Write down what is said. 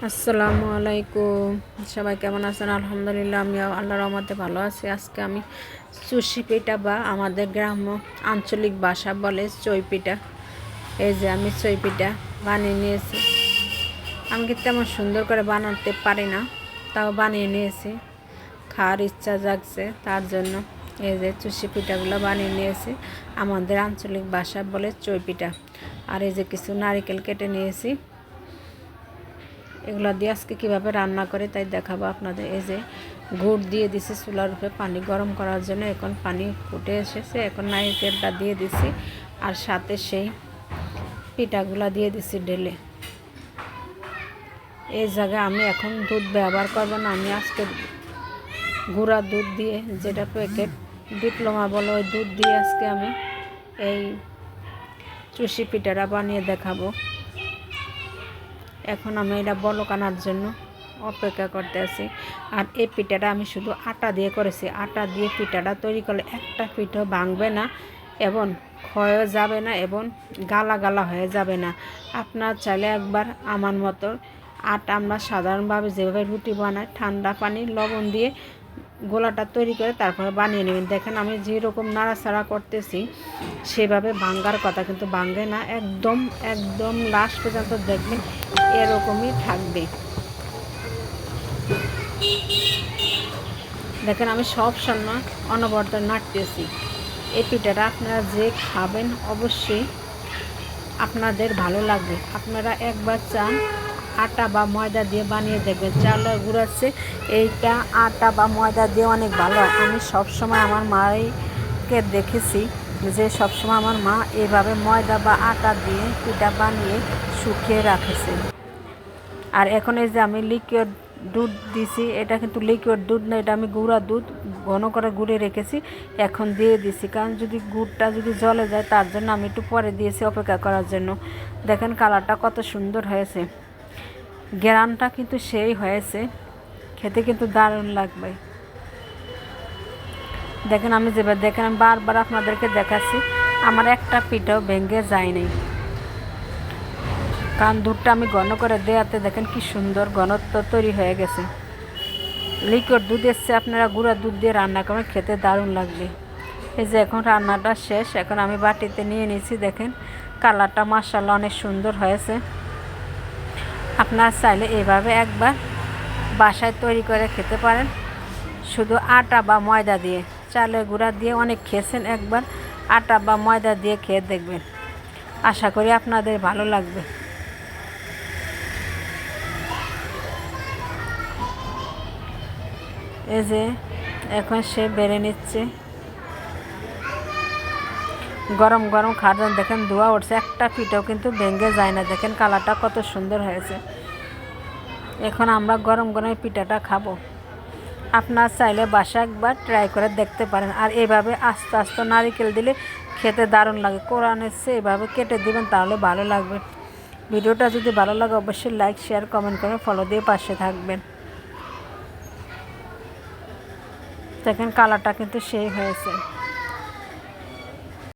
আসসালামু আলাইকুম। সবাই কেমন আছেন? আলহামদুলিল্লাহ, আমি আল্লাহর রহমতে ভালো আছি। আজকে আমি চুষি পিঠা বা আমাদের গ্রাম্য আঞ্চলিক ভাষা বলে চই পিঠা, এই যে আমি চই পিঠা বানিয়ে নিয়েছি। আমি কিন্তু তেমন সুন্দর করে বানাতে পারি না, তাও বানিয়ে নিয়েছি। খাওয়ার ইচ্ছা জাগছে তার জন্য এই যে চুষি পিঠাগুলো বানিয়ে নিয়েছি। আমাদের আঞ্চলিক ভাষা বলে চই পিঠা। আর এই যে কিছু নারকেল কেটে নিয়েছি, এগুলো দিয়ে আজকে কীভাবে রান্না করে তাই দেখাবো আপনাদের। এই যে গুড় দিয়ে দিছি চুলার উপরে পানি গরম করার জন্য, এখন পানি ফুটে এসেছে, এখন নারকেলটা দিয়ে দিছি আর সাথে সেই পিঠাগুলা দিয়ে দিছি ঢেলে। এই জায়গায় আমি এখন দুধ ব্যবহার করব না, আমি আজকে গুঁড়া দুধ দিয়ে, যেটা প্যাকেট ডিপ্লোমা বলো, ওই দুধ দিয়ে আজকে আমি এই চুষি পিঠাটা বানিয়ে দেখাবো। এখন আমি এটা বলক আনার জন্য অপেক্ষা করতে আছি। আর এই পিঠাটা আমি শুধু আটা দিয়ে করেছি। আটা দিয়ে পিঠাটা তৈরি করলে একটা পিঠাও ভাঙবে না এবং ক্ষয়ও যাবে না এবং গালা গালা হয়ে যাবে না। আপনার চাইলে একবার আমার মতো আটা আমরা সাধারণভাবে যেভাবে রুটি বানাই, ঠান্ডা পানি লবণ দিয়ে গোলাটা তৈরি করে তারপরে বানিয়ে নেবেন। দেখেন আমি যেরকম নাড়াচাড়া করতেছি সেভাবে ভাঙ্গার কথা, কিন্তু ভাঙ্গে না, একদম একদম লাস্ট পর্যন্ত দেখবেন এরকমই থাকবে। দেখেন আমি সব সময় অনবরত নাড়তেছি। এই পিঠাটা আপনারা যে খাবেন অবশ্যই আপনাদের ভালো লাগবে। আপনারা একবার চান আটা বা ময়দা দিয়ে বানিয়ে দেখবেন, চালের গুঁড়াচ্ছে এইটা আটা বা ময়দা দিয়ে অনেক ভালো হয়। আমি সবসময় আমার মাকে দেখেছি যে সবসময় আমার মা এইভাবে ময়দা বা আটা দিয়ে পিঠা বানিয়ে শুকিয়ে রাখেছে। আর এখন এই যে আমি লিকুইড দুধ দিছি, এটা কিন্তু লিকুইড দুধ না, এটা আমি গুঁড়া দুধ ঘন করে গুঁড়ে রেখেছি, এখন দিয়ে দিছি। কারণ যদি গুড়টা যদি জ্বলে যায় তার জন্য আমি একটু পরে দিয়েছি অপেক্ষা করার জন্য। দেখেন কালারটা কত সুন্দর হয়েছে, গ্রানটা কিন্তু সেই হয়েছে, খেতে কিন্তু দারুণ লাগবে। দেখেন আমি যেভাবে, দেখেন আমি বারবার আপনাদেরকে দেখাচ্ছি, আমার একটা পিঠাও ভেঙে যায়নি, কারণ দুধটা আমি ঘন করে দেওয়াতে দেখেন কি সুন্দর ঘনত্ব তৈরি হয়ে গেছে। লিকুইড দুধ এসছে, আপনারা গুঁড়া দুধ দিয়ে রান্না করেন, খেতে দারুণ লাগবে। এই যে এখন রান্নাটা শেষ, এখন আমি বাটিতে নিয়ে নিয়েছি। দেখেন কালারটা মাশাআল্লাহ অনেক সুন্দর হয়েছে। আপনারা চাইলে এইভাবে একবার বাসায় তৈরি করে খেতে পারেন, শুধু আটা বা ময়দা দিয়ে। চালের গুঁড়া দিয়ে অনেক খেয়েছেন, একবার আটা বা ময়দা দিয়ে খেয়ে দেখবেন, আশা করি আপনাদের ভালো লাগবে। এই যে এখন সে বেড়ে নিচ্ছে, গরম গরম খাওয়ার। দেখেন ধোয়া উঠছে, একটা পিঠাও কিন্তু ভেঙে যায় না। দেখেন কালারটা কত সুন্দর হয়েছে। এখন আমরা গরম গরম পিঠাটা খাবো। আপনার চাইলে বাসা একবার ট্রাই করে দেখতে পারেন। আর এইভাবে আস্তে আস্তে নারকেল দিলে খেতে দারুণ লাগে। কোরআনের চেয়ে এভাবে কেটে দিবেন, তাহলে ভালো লাগবে। ভিডিওটা যদি ভালো লাগে অবশ্যই লাইক শেয়ার কমেন্ট করে ফলো দিয়ে পাশে থাকবেন। দেখেন কালারটা কিন্তু সেই হয়েছে।